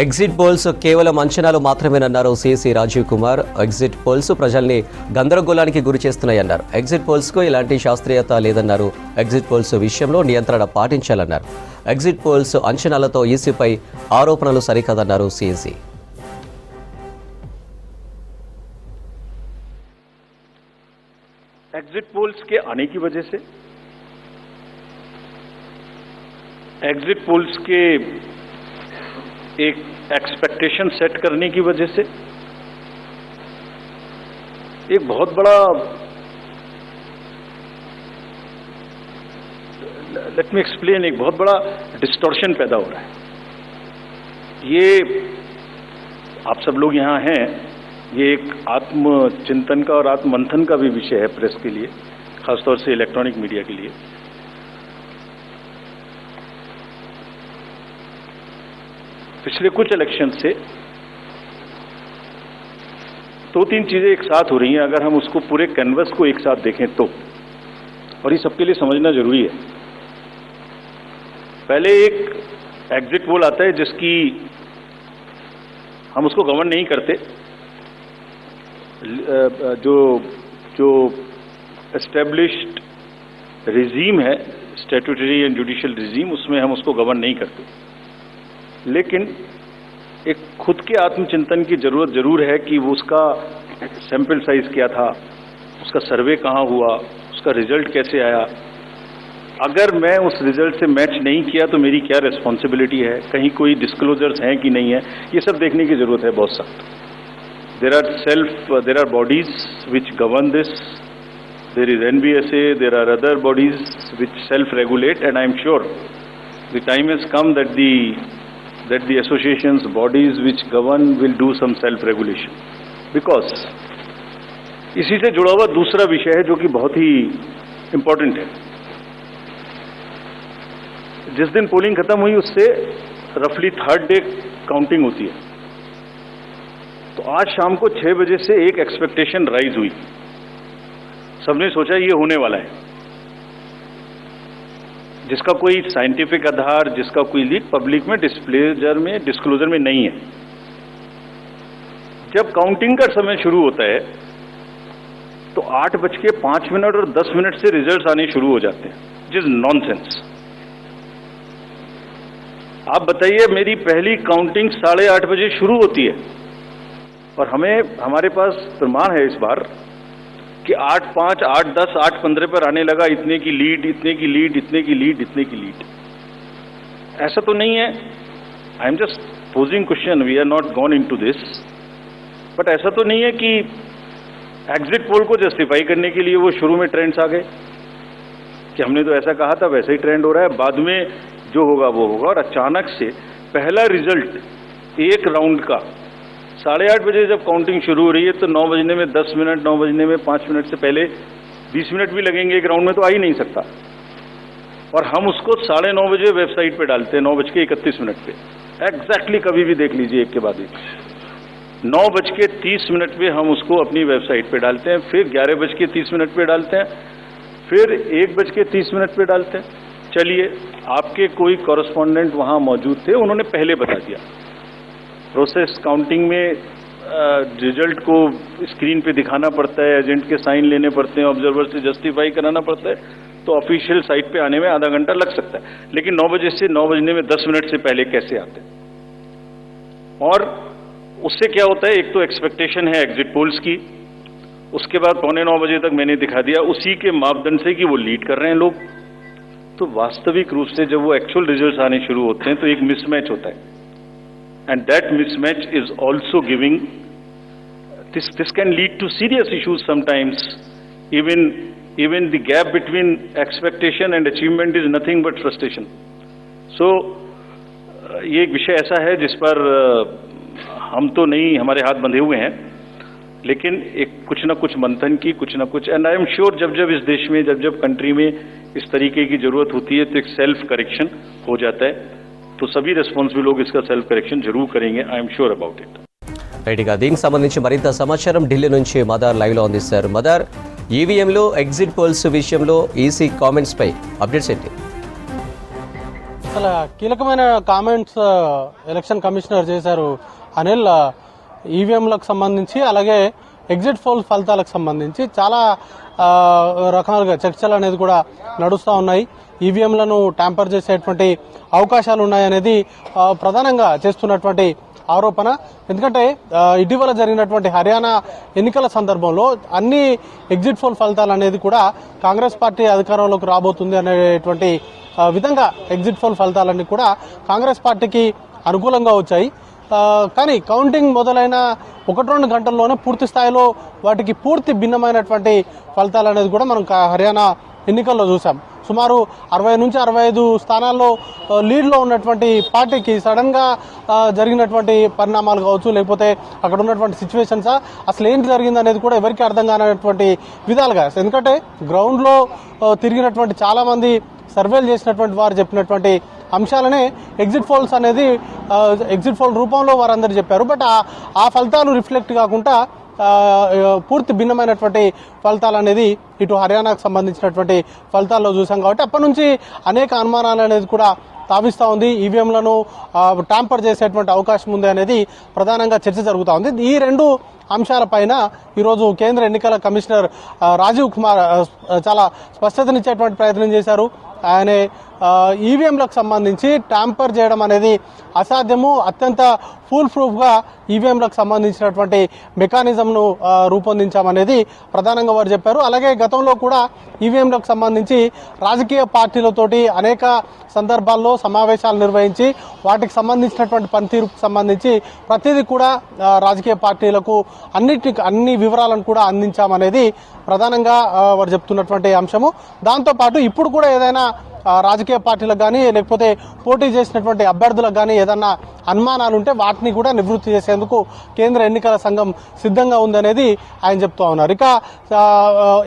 Exit polls కేవలం అంచనాలు మాత్రమేనన్నారు CC Rajiv Kumar. Exit polls ప్రజల్ని గందరగోళానికి గురి చేస్తున్నాయన్నారు. ఎగ్జిట్ పోల్స్కు ఎలాంటి శాస్త్రీయత లేదన్నారు. ఎగ్జిట్ పోల్స్ విషయంలో నియంత్రణ పాటించాలన్నారు. ఎగ్జిట్ పోల్స్ అంచనాలతో ఈసీపై ఆరోపణలు సరికాదన్నారు సిసి. एग्जिट पोल्स के आने की वजह से, एग्जिट पोल्स के एक एक्सपेक्टेशन सेट करने की वजह से एक बहुत बड़ा, लेट मी एक्सप्लेन, एक बहुत बड़ा डिस्टॉर्शन पैदा हो रहा है. ये आप सब लोग यहाँ हैं, ये एक आत्मचिंतन का और आत्ममंथन का भी विषय है प्रेस के लिए, खासतौर से इलेक्ट्रॉनिक मीडिया के लिए. पिछले कुछ इलेक्शन से दो तीन चीजें एक साथ हो रही हैं. अगर हम उसको पूरे कैनवस को एक साथ देखें तो, और ये सबके लिए समझना जरूरी है. पहले एक एग्जिट पोल आता है जिसकी हम उसको गवर्न नहीं करते. जो एस्टेब्लिश्ड रिजीम है, स्टैट्यूटरी एंड जुडिशियल रिजीम, उसमें हम उसको गवर्न नहीं करते. लेकिन एक खुद के आत्मचिंतन की जरूरत जरूर है कि वो उसका सैंपल साइज क्या था, उसका सर्वे कहाँ हुआ, उसका रिजल्ट कैसे आया. अगर मैं उस रिजल्ट से मैच नहीं किया तो मेरी क्या रिस्पॉन्सिबिलिटी है, कहीं कोई डिस्क्लोजर्स हैं कि नहीं है, ये सब देखने की जरूरत है बहुत सख्त. there are bodies which govern this. There is NBSA, there are other bodies which self-regulate, and I am sure the time has come that the associations, bodies which govern will do some self-regulation. Because इसी से जुड़ा हुआ दूसरा विषय है जो कि बहुत ही इंपॉर्टेंट है. जिस दिन पोलिंग खत्म हुई उससे रफली थर्ड डे काउंटिंग होती है. तो आज शाम को 6 बजे से एक एक्सपेक्टेशन राइज हुई. सबने सोचा ये होने वाला है, जिसका कोई साइंटिफिक आधार, जिसका कोई लीक पब्लिक में डिस्क्लोजर में नहीं है. जब काउंटिंग का समय शुरू होता है तो 8:05 और 10 से रिजल्ट्स आने शुरू हो जाते हैं, जिस नॉनसेंस. आप बताइए, मेरी पहली काउंटिंग 8:30 बजे शुरू होती है और हमारे पास प्रमाण है इस बार कि 8:05, 8:10, 8:15 पर आने लगा इतने की लीड, इतने की लीड, इतने की लीड, इतने की लीड. ऐसा तो नहीं है. I am just posing question, we are not gone into this. But ऐसा तो नहीं है कि एग्जिट पोल को जस्टिफाई करने के लिए वो शुरू में ट्रेंड्स आ गए कि हमने तो ऐसा कहा था, वैसा ही ट्रेंड हो रहा है, बाद में जो होगा वो होगा. और अचानक से पहला रिजल्ट एक राउंड का 8:30 बजे जब काउंटिंग शुरू हो रही है तो 9 बजने में 10 मिनट, 9 बजने में 5 मिनट से पहले 20 मिनट भी लगेंगे एक राउंड में, तो आ ही नहीं सकता. और हम उसको 9:30 बजे वेबसाइट पे डालते हैं 9:31 पे. एग्जैक्टली कभी भी देख लीजिए, एक के बाद एक. 9:30 पे हम उसको अपनी वेबसाइट पे डालते हैं, फिर 11:30 पे डालते हैं, फिर 1:30 पे डालते हैं. चलिए, आपके कोई कॉरेस्पॉन्डेंट वहां मौजूद थे, उन्होंने पहले बता दिया. प्रोसेस काउंटिंग में रिजल्ट को स्क्रीन पे दिखाना पड़ता है, एजेंट के साइन लेने पड़ते हैं, ऑब्जर्वर से जस्टिफाई कराना पड़ता है, तो ऑफिशियल साइट पे आने में आधा घंटा लग सकता है. लेकिन 9 बजे से 9 बजने में 10 मिनट से पहले कैसे आते हैं? और उससे क्या होता है, एक तो एक्सपेक्टेशन है एग्जिट पोल्स की, उसके बाद 8:45 बजे तक मैंने दिखा दिया उसी के मापदंड से कि वो लीड कर रहे हैं लोग. तो वास्तविक रूप से जब वो एक्चुअल रिजल्ट्स आने शुरू होते हैं तो एक मिसमैच होता है. And that mismatch is also giving, this can lead to serious issues sometimes. Even the gap between expectation and achievement is nothing but frustration. So ये एक विषय ऐसा है जिस पर हम तो नहीं, हमारे हाथ बंधे हुए हैं, लेकिन एक कुछ ना कुछ मंथन की, कुछ ना कुछ. एंड आई एम श्योर जब इस देश में, जब कंट्री में इस तरीके की जरूरत होती है तो एक सेल्फ करेक्शन हो जाता है. तो सभी రెస్పాన్సిబుల్ लोग इसका సెల్ఫ్ కరెక్షన్ జరూర్ करेंगे. I'm sure about it. రైట్గా దీనికి సంబంధించి మరింత సమాచారం ఢిల్లీ నుంచి మదార్ లైవ్లో అందిస్తారు. మదార్, ఈవీఎంలో ఎగ్జిట్ పోల్స్ విషయంలో ఈసీ కామెంట్స్ పై అప్డేట్స్ ఏంటి? చాలా కీలకమైన కామెంట్స్ ఎలక్షన్ కమిషనర్ చేశారు అనిల్. ఈవీఎంలకు సంబంధించి అలాగే ఎగ్జిట్ పోల్ ఫలితాలకు సంబంధించి చాలా రకాలుగా చర్చలు అనేది కూడా నడుస్తూ ఉన్నాయి. ఈవీఎంలను ట్యాంపర్ చేసేటువంటి అవకాశాలు ఉన్నాయనేది ప్రధానంగా చేస్తున్నటువంటి ఆరోపణ. ఎందుకంటే ఇటీవల జరిగినటువంటి హర్యానా ఎన్నికల సందర్భంలో అన్ని ఎగ్జిట్ పోల్ ఫలితాలు అనేది కూడా కాంగ్రెస్ పార్టీ అధికారంలోకి రాబోతుంది అనేటువంటి విధంగా ఎగ్జిట్ పోల్ ఫలితాలన్నీ కూడా కాంగ్రెస్ పార్టీకి అనుకూలంగా వచ్చాయి. కానీ కౌంటింగ్ మొదలైన 1-2 గంటల్లోనే పూర్తి స్థాయిలో వాటికి పూర్తి భిన్నమైనటువంటి ఫలితాలు అనేది కూడా మనం హర్యానా ఎన్నికల్లో చూసాం. సుమారు 60 నుంచి 65 స్థానాల్లో లీడ్లో ఉన్నటువంటి పార్టీకి సడన్గా జరిగినటువంటి పరిణామాలు కావచ్చు, లేకపోతే అక్కడ ఉన్నటువంటి సిచ్యువేషన్స్ అసలు ఏంటి జరిగింది అనేది కూడా ఎవరికి అర్థం కానటువంటి విధాలుగా. ఎందుకంటే గ్రౌండ్లో తిరిగినటువంటి చాలామంది సర్వేలు చేసినటువంటి వారు చెప్పినటువంటి అంశాలనే ఎగ్జిట్ పోల్స్ అనేది ఎగ్జిట్ పోల్ రూపంలో వారందరూ చెప్పారు. బట్ ఆ ఫలితాలు రిఫ్లెక్ట్ కాకుండా పూర్తి భిన్నమైనటువంటి ఫలితాలు అనేది ఇటు హర్యానాకు సంబంధించినటువంటి ఫలితాల్లో చూసాం. కాబట్టి అప్పటి నుంచి అనేక అనుమానాలు అనేది కూడా తావిస్తూ ఉంది. ఈవీఎంలను ట్యాంపర్ చేసేటువంటి అవకాశం ఉంది అనేది ప్రధానంగా చర్చ జరుగుతూ ఉంది. ఈ 2 అంశాలపైన ఈరోజు కేంద్ర ఎన్నికల కమిషనర్ రాజీవ్ కుమార్ చాలా స్పష్టతనిచ్చేటువంటి ప్రయత్నం చేశారు. ఆయన ఈవీఎంలకు సంబంధించి ట్యాంపర్ చేయడం అనేది అసాధ్యము, అత్యంత ఫుల్ ప్రూఫ్గా ఈవీఎంలకు సంబంధించినటువంటి మెకానిజంను రూపొందించామనేది ప్రధానంగా వారు చెప్పారు. అలాగే గతంలో కూడా ఈవీఎంలకు సంబంధించి రాజకీయ పార్టీలతోటి అనేక సందర్భాల్లో సమావేశాలు నిర్వహించి వాటికి సంబంధించినటువంటి పనితీరుకు సంబంధించి ప్రతిదీ కూడా రాజకీయ పార్టీలకు అన్ని వివరాలను కూడా అందించామనేది ప్రధానంగా వారు చెప్తున్నటువంటి అంశము. దాంతోపాటు ఇప్పుడు కూడా ఏదైనా రాజకీయ పార్టీలకు కానీ లేకపోతే పోటీ చేసినటువంటి అభ్యర్థులకు కానీ ఏదన్నా అనుమానాలు ఉంటే వాటిని కూడా నివృత్తి చేసేందుకు కేంద్ర ఎన్నికల సంఘం సిద్ధంగా ఉందనేది ఆయన చెప్తూ ఉన్నారు. ఇక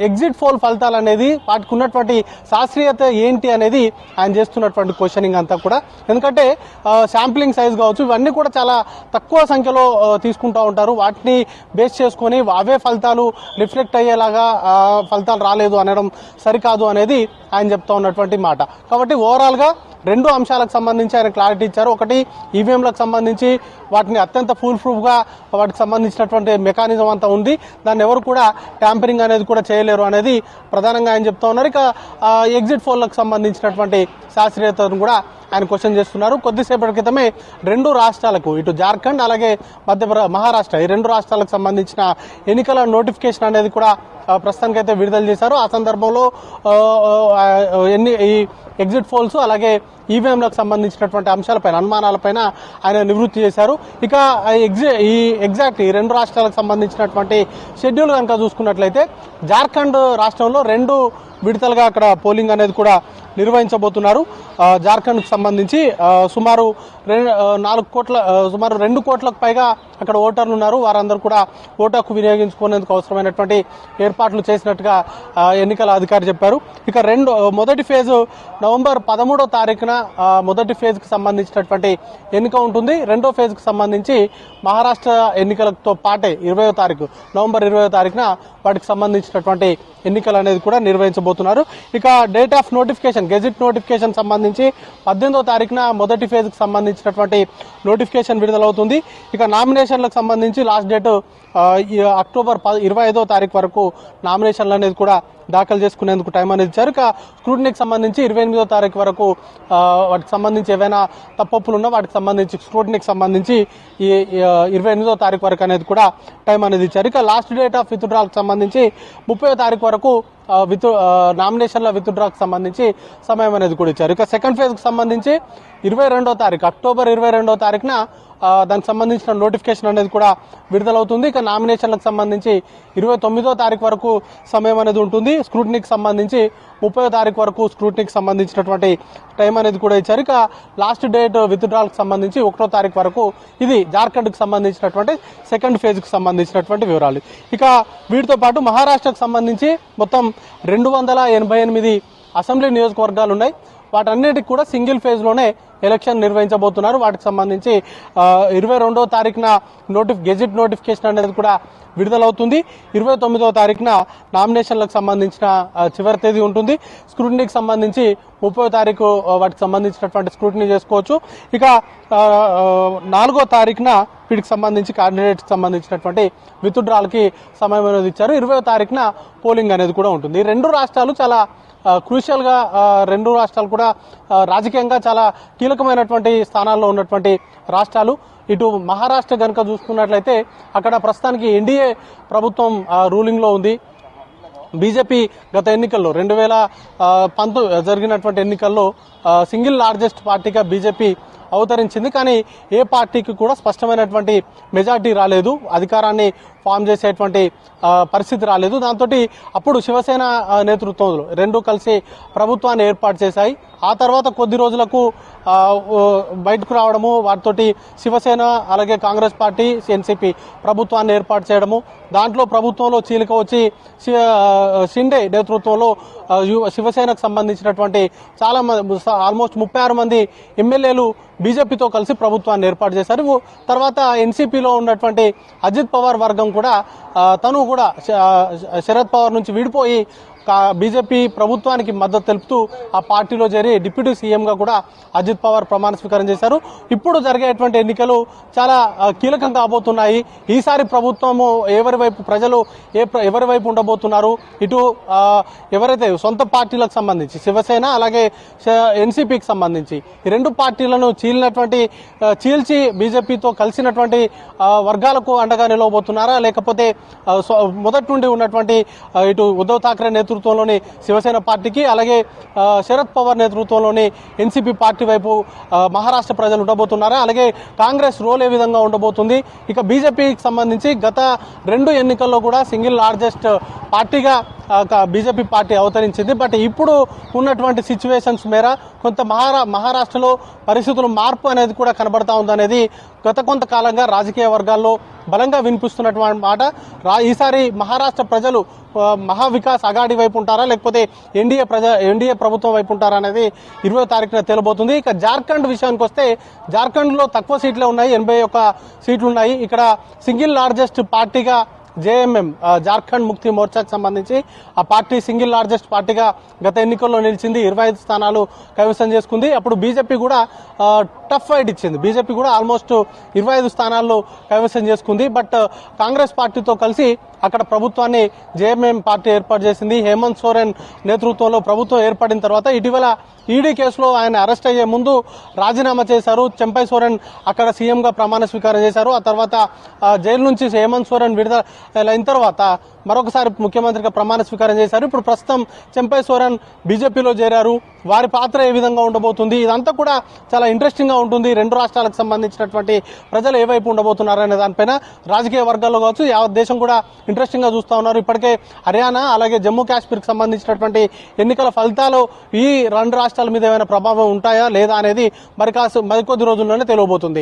ఎగ్జిట్ పోల్ ఫలితాలు అనేది వాటికి ఉన్నటువంటి శాస్త్రీయత ఏంటి అనేది ఆయన చేస్తున్నటువంటి క్వశ్చనింగ్ అంతా కూడా. ఎందుకంటే శాంప్లింగ్ సైజ్ కావచ్చు, ఇవన్నీ కూడా చాలా తక్కువ సంఖ్యలో తీసుకుంటూ ఉంటారు. వాటిని బేస్ చేసుకొని అవే ఫలితాలు రిఫ్లెక్ట్ అయ్యేలాగా ఫలితాలు రాలేదు అనడం సరికాదు అనేది ఆయన చెప్తా ఉన్నటువంటి మాట. కాబట్టి ఓవరాల్గా 2 అంశాలకు సంబంధించి ఆయన క్లారిటీ ఇచ్చారు. ఒకటి ఈవీఎంలకు సంబంధించి వాటిని అత్యంత ఫుల్ ప్రూఫ్గా వాటికి సంబంధించినటువంటి మెకానిజం అంతా ఉంది, దాన్ని ఎవరు కూడా ట్యాంపరింగ్ అనేది కూడా చేయలేరు అనేది ప్రధానంగా ఆయన చెప్తా ఉన్నారు. ఇక ఎగ్జిట్ పోల్లకు సంబంధించినటువంటి శాస్త్రీయతను కూడా ఆయన క్వశ్చన్ చేస్తున్నారు. కొద్దిసేపటి క్రితమే 2 రాష్ట్రాలకు, ఇటు జార్ఖండ్ అలాగే మహారాష్ట్ర, ఈ 2 రాష్ట్రాలకు సంబంధించిన ఎన్నికల నోటిఫికేషన్ అనేది కూడా ప్రస్తుతానికైతే విడుదల చేశారు. ఆ సందర్భంలో ఈ ఎగ్జిట్ పోల్స్ అలాగే ఈవీఎంలకు సంబంధించినటువంటి అంశాలపైన అనుమానాలపైన ఆయన నివృత్తి చేశారు. ఇక ఈ 2 రాష్ట్రాలకు సంబంధించినటువంటి షెడ్యూల్ కనుక చూసుకున్నట్లయితే జార్ఖండ్ రాష్ట్రంలో 2 విడతలుగా అక్కడ పోలింగ్ అనేది కూడా నిర్వహించబోతున్నారు. జార్ఖండ్కి సంబంధించి సుమారు 2 కోట్లకు పైగా అక్కడ ఓటర్లు ఉన్నారు. వారందరూ కూడా ఓటు హక్కు వినియోగించుకునేందుకు అవసరమైనటువంటి ఏర్పాట్లు చేసినట్టుగా ఎన్నికల అధికారి చెప్పారు. ఇక మొదటి ఫేజు నవంబర్ 13వ తారీఖున మొదటి ఫేజ్కి సంబంధించినటువంటి ఎన్నిక ఉంటుంది. 2వ ఫేజ్కి సంబంధించి మహారాష్ట్ర ఎన్నికలతో పాటే నవంబర్ 20వ తారీఖున వాటికి సంబంధించినటువంటి ఎన్నికలు అనేది కూడా నిర్వహించబోతున్నారు. ఇక date of notification, gazette notification సంబంధించి 18వ తారీఖున మొదటి ఫేజ్కి సంబంధించినటువంటి నోటిఫికేషన్ విడుదలవుతుంది. ఇక నామినేషన్లకు సంబంధించి లాస్ట్ డేట్ అక్టోబర్ 25వ తారీఖు వరకు నామినేషన్లు అనేది కూడా దాఖలు చేసుకునేందుకు టైం అనేది ఇచ్చారు. ఇక స్క్రూటినీకి సంబంధించి 28వ తారీఖు వరకు వాటికి సంబంధించి ఏవైనా తప్పప్పులు ఉన్నా వాటికి సంబంధించి స్క్రూటినీకి సంబంధించి ఈ 28వ తారీఖు వరకు అనేది కూడా టైం అనేది ఇచ్చారు. ఇక లాస్ట్ డేట్ ఆఫ్ విత్డ్రాల్కి సంబంధించి 30వ తారీఖు వరకు నామినేషన్ల విత్డ్రాకి సంబంధించి సమయం అనేది కూడా ఇచ్చారు. ఇక సెకండ్ ఫేజ్కి సంబంధించి 22వ తారీఖు అక్టోబర్ 22వ తారీఖున దానికి సంబంధించిన నోటిఫికేషన్ అనేది కూడా విడుదలవుతుంది. ఇక నామినేషన్లకు సంబంధించి 29వ తారీఖు వరకు సమయం అనేది ఉంటుంది. స్క్రూటినీకి సంబంధించి 30వ తారీఖు వరకు స్క్రూటినీకి సంబంధించినటువంటి టైం అనేది కూడా ఇచ్చారు. ఇక లాస్ట్ డేట్ విత్డ్రాల్కి సంబంధించి 1వ తారీఖు వరకు. ఇది జార్ఖండ్కి సంబంధించినటువంటి సెకండ్ ఫేజ్కి సంబంధించినటువంటి వివరాలు. ఇక వీటితో పాటు మహారాష్ట్రకు సంబంధించి మొత్తం 288 అసెంబ్లీ నియోజకవర్గాలు ఉన్నాయి. వాటన్నిటికి కూడా సింగిల్ ఫేజ్లోనే ఎలక్షన్ నిర్వహించబోతున్నారు. వాటికి సంబంధించి 22వ తారీఖున గెజిట్ నోటిఫికేషన్ అనేది కూడా విడుదలవుతుంది. 29వ తారీఖున నామినేషన్లకు సంబంధించిన చివరి తేదీ ఉంటుంది. స్క్రూటినీకి సంబంధించి 30వ తారీఖు వాటికి సంబంధించినటువంటి స్క్రూటినీ చేసుకోవచ్చు. ఇక 4వ తారీఖున వీటికి సంబంధించి క్యాండిడేట్కి సంబంధించినటువంటి విత్డ్రాల్కి సమయం అనేది ఇచ్చారు. 20వ తారీఖున పోలింగ్ అనేది కూడా ఉంటుంది. ఈ రెండు రాష్ట్రాలు చాలా క్రూషియల్గా, రెండు రాష్ట్రాలు కూడా రాజకీయంగా చాలా కీలకమైనటువంటి స్థానాల్లో ఉన్నటువంటి రాష్ట్రాలు. ఇటు మహారాష్ట్ర కనుక చూసుకున్నట్లయితే అక్కడ ప్రస్తుతానికి ఎన్డీఏ ప్రభుత్వం రూలింగ్లో ఉంది. బీజేపీ గత ఎన్నికల్లో 2019 జరిగినటువంటి ఎన్నికల్లో సింగిల్ లార్జెస్ట్ పార్టీగా బీజేపీ అవతరించింది. కానీ ఏ పార్టీకి కూడా స్పష్టమైనటువంటి మెజార్టీ రాలేదు, అధికారాన్ని ఫామ్ చేసేటువంటి పరిస్థితి రాలేదు. దాంతో అప్పుడు శివసేన నేతృత్వంలో రెండు కలిసి ప్రభుత్వాన్ని ఏర్పాటు చేశాయి. ఆ తర్వాత కొద్ది రోజులకు బయటకు రావడము, వాటితోటి శివసేన అలాగే కాంగ్రెస్ పార్టీ ఎన్సీపీ ప్రభుత్వాన్ని ఏర్పాటు చేయడము, దాంట్లో ప్రభుత్వంలో చీలిక వచ్చి షిండే నేతృత్వంలో శివసేనకు సంబంధించినటువంటి చాలా ఆల్మోస్ట్ 36 మంది ఎమ్మెల్యేలు బీజేపీతో కలిసి ప్రభుత్వాన్ని ఏర్పాటు చేశారు. తర్వాత ఎన్సీపీలో ఉన్నటువంటి అజిత్ పవార్ వర్గం కూడా తను కూడా శరద్ పవార్ నుంచి విడిపోయి బీజేపీ ప్రభుత్వానికి మద్దతు తెలుపుతూ ఆ పార్టీలో చేరి డిప్యూటీ సీఎంగా కూడా అజిత్ పవార్ ప్రమాణ స్వీకారం చేశారు. ఇప్పుడు జరిగేటువంటి ఎన్నికలు చాలా కీలకం కాబోతున్నాయి. ఈసారి ప్రభుత్వము ప్రజలు ఎవరి వైపు ఉండబోతున్నారు, ఇటు ఎవరైతే సొంత పార్టీలకు సంబంధించి శివసేన అలాగే ఎన్సీపీకి సంబంధించి ఈ రెండు పార్టీలను చీల్చి బీజేపీతో కలిసినటువంటి వర్గాలకు అండగా నిలవబోతున్నారా, లేకపోతే మొదటి నుండి ఉన్నటువంటి ఇటు ఉద్ధవ్ ఠాక్రే నేతృత్వంలోని శివసేన పార్టీకి అలాగే శరద్ పవార్ నేతృత్వంలోని ఎన్సీపీ పార్టీ వైపు మహారాష్ట్ర ప్రజలు ఉండబోతున్నారా, అలాగే కాంగ్రెస్ రోల్ ఏ విధంగా ఉండబోతుంది. ఇక బీజేపీకి సంబంధించి గత 2 ఎన్నికల్లో కూడా సింగిల్ లార్జెస్ట్ పార్టీగా బీజేపీ పార్టీ అవతరించింది. బట్ ఇప్పుడు ఉన్నటువంటి సిచ్యువేషన్స్ మేర కొంత మహారాష్ట్రలో పరిస్థితుల మార్పు అనేది కూడా కనబడతా ఉందనేది గత కొంతకాలంగా రాజకీయ వర్గాల్లో బలంగా వినిపిస్తున్నటువంటి మాట. ఈసారి మహారాష్ట్ర ప్రజలు మహావికాస్ అఘాడీ వైపు ఉంటారా, లేకపోతే ఎన్డీఏ ప్రభుత్వం వైపు ఉంటారా అనేది 20వ తారీఖున తేలబోతుంది. ఇక జార్ఖండ్ విషయానికి వస్తే జార్ఖండ్లో తక్కువ సీట్లే ఉన్నాయి, 81 సీట్లు ఉన్నాయి. ఇక్కడ సింగిల్ లార్జెస్ట్ పార్టీగా జేఎంఎం జార్ఖండ్ ముక్తి మోర్చాకు సంబంధించి ఆ పార్టీ సింగిల్ లార్జెస్ట్ పార్టీగా గత ఎన్నికల్లో నిలిచింది, 25 స్థానాలు కైవసం చేసుకుంది. అప్పుడు బీజేపీ కూడా టఫ్ ఫైట్ ఇచ్చింది, బీజేపీ కూడా ఆల్మోస్ట్ 25 స్థానాల్లో కైవసం చేసుకుంది. బట్ కాంగ్రెస్ పార్టీతో కలిసి అక్కడ ప్రభుత్వాన్ని జేఎంఎం పార్టీ ఏర్పాటు చేసింది. హేమంత్ సోరెన్ నేతృత్వంలో ప్రభుత్వం ఏర్పడిన తర్వాత ఇటీవల ఈడీ కేసులో ఆయన అరెస్ట్ అయ్యే ముందు రాజీనామా చేశారు. చెంపై సోరెన్ అక్కడ సీఎంగా ప్రమాణ స్వీకారం చేశారు. ఆ తర్వాత జైలు నుంచి హేమంత్ సోరెన్ విడుదలైన తర్వాత మరొకసారి ముఖ్యమంత్రిగా ప్రమాణ స్వీకారం చేశారు. ఇప్పుడు ప్రస్తుతం చెంపై సోరెన్ బీజేపీలో చేరారు. వారి పాత్ర ఏ విధంగా ఉండబోతుంది, ఇదంతా కూడా చాలా ఇంట్రెస్టింగ్గా ఉంటుంది. రెండు రాష్ట్రాలకు సంబంధించినటువంటి ప్రజలు ఏ వైపు ఉండబోతున్నారు అనే దానిపైన రాజకీయ వర్గాల్లో కావచ్చు యావత్ దేశం కూడా ఇంట్రెస్టింగ్గా చూస్తూ ఉన్నారు. ఇప్పటికే హర్యానా అలాగే జమ్మూ కాశ్మీర్కి సంబంధించినటువంటి ఎన్నికల ఫలితాలు ఈ రెండు రాష్ట్రాల మీద ఏమైనా ప్రభావం ఉంటాయా లేదా అనేది మరికొద్ది రోజుల్లోనే తెలియబోతుంది.